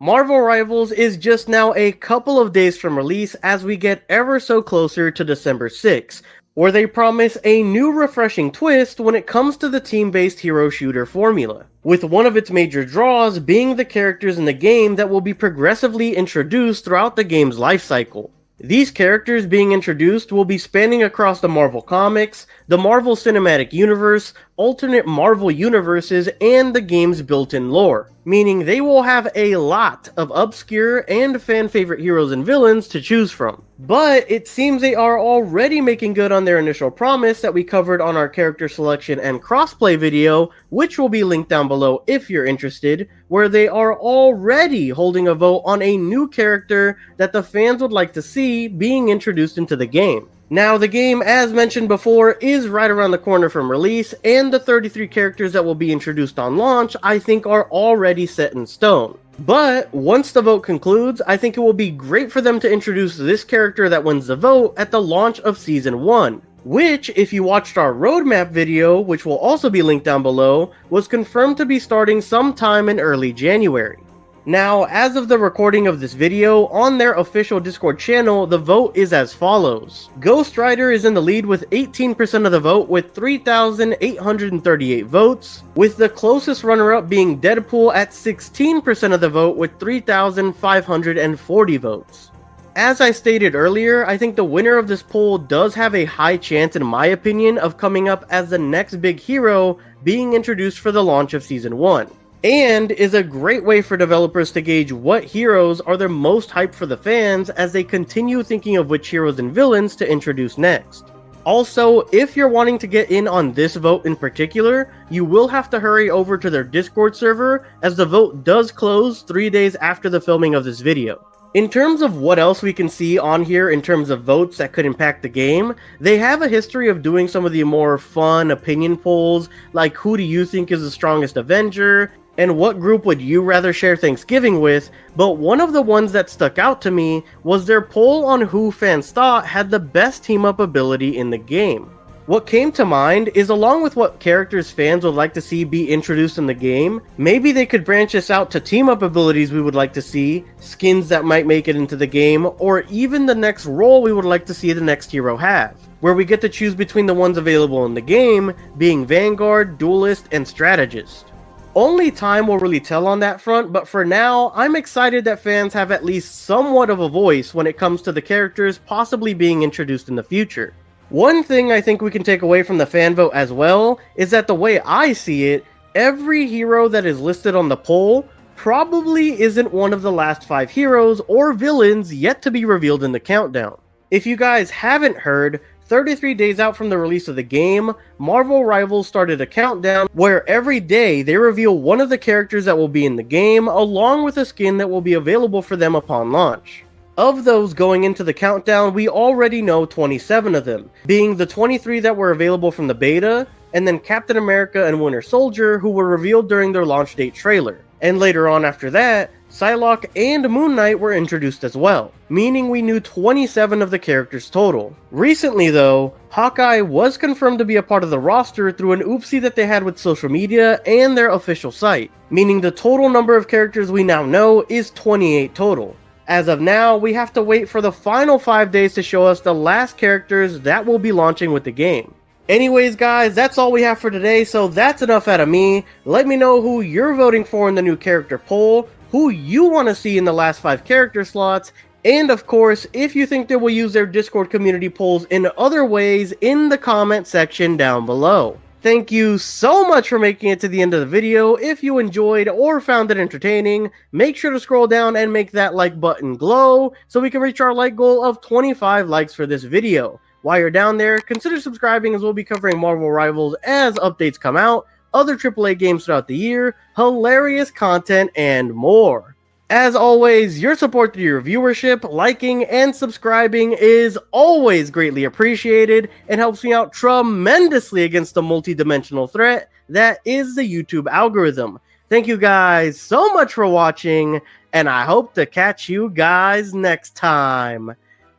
Marvel Rivals is just now a couple of days from release as we get ever so closer to December 6th, where they promise a new refreshing twist when it comes to the team-based hero shooter formula, with one of its major draws being the characters in the game that will be progressively introduced throughout the game's lifecycle. These characters being introduced will be spanning across the Marvel Comics, the Marvel Cinematic Universe, alternate Marvel universes, and the game's built-in lore, meaning they will have a lot of obscure and fan-favorite heroes and villains to choose from. But it seems they are already making good on their initial promise that we covered on our character selection and crossplay video, which will be linked down below if you're interested, where they are already holding a vote on a new character that the fans would like to see being introduced into the game. Now, the game, as mentioned before, is right around the corner from release, and the 33 characters that will be introduced on launch, I think, are already set in stone. But once the vote concludes, I think it will be great for them to introduce this character that wins the vote at the launch of Season 1, which, if you watched our roadmap video, which will also be linked down below, was confirmed to be starting sometime in early January. Now, as of the recording of this video, on their official Discord channel, the vote is as follows. Ghost Rider is in the lead with 18% of the vote with 3,838 votes, with the closest runner-up being Deadpool at 16% of the vote with 3,540 votes. As I stated earlier, I think the winner of this poll does have a high chance, in my opinion, of coming up as the next big hero being introduced for the launch of Season 1. And is a great way for developers to gauge what heroes are the most hyped for the fans as they continue thinking of which heroes and villains to introduce next. Also, if you're wanting to get in on this vote in particular, you will have to hurry over to their Discord server as the vote does close 3 days after the filming of this video. In terms of what else we can see on here in terms of votes that could impact the game, they have a history of doing some of the more fun opinion polls, like who do you think is the strongest Avenger, and what group would you rather share Thanksgiving with, but one of the ones that stuck out to me was their poll on who fans thought had the best team-up ability in the game. What came to mind is, along with what characters fans would like to see be introduced in the game, maybe they could branch this out to team-up abilities we would like to see, skins that might make it into the game, or even the next role we would like to see the next hero have, where we get to choose between the ones available in the game, being Vanguard, Duelist, and Strategist. Only time will really tell on that front, but for now, I'm excited that fans have at least somewhat of a voice when it comes to the characters possibly being introduced in the future. One thing I think we can take away from the fan vote as well is that the way I see it, every hero that is listed on the poll probably isn't one of the last 5 heroes or villains yet to be revealed in the countdown. If you guys haven't heard, 33 days out from the release of the game, Marvel Rivals started a countdown where every day they reveal one of the characters that will be in the game along with a skin that will be available for them upon launch. Of those going into the countdown, we already know 27 of them, being the 23 that were available from the beta, and then Captain America and Winter Soldier, who were revealed during their launch date trailer. And later on after that, Psylocke and Moon Knight were introduced as well, meaning we knew 27 of the characters total. Recently though, Hawkeye was confirmed to be a part of the roster through an oopsie that they had with social media and their official site, meaning the total number of characters we now know is 28 total. As of now, we have to wait for the final 5 days to show us the last characters that will be launching with the game. Anyways guys, that's all we have for today, so that's enough out of me. Let me know who you're voting for in the new character poll, who you want to see in the last 5 character slots, and of course, if you think they will use their Discord community polls in other ways in the comment section down below. Thank you so much for making it to the end of the video. If you enjoyed or found it entertaining, make sure to scroll down and make that like button glow so we can reach our like goal of 25 likes for this video. While you're down there, consider subscribing as we'll be covering Marvel Rivals as updates come out, other AAA games throughout the year, hilarious content, and more. As always, your support through your viewership, liking, and subscribing is always greatly appreciated and helps me out tremendously against the multi-dimensional threat that is the YouTube algorithm. Thank you guys so much for watching, and I hope to catch you guys next time.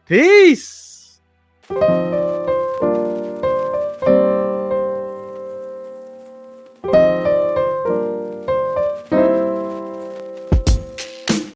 Peace!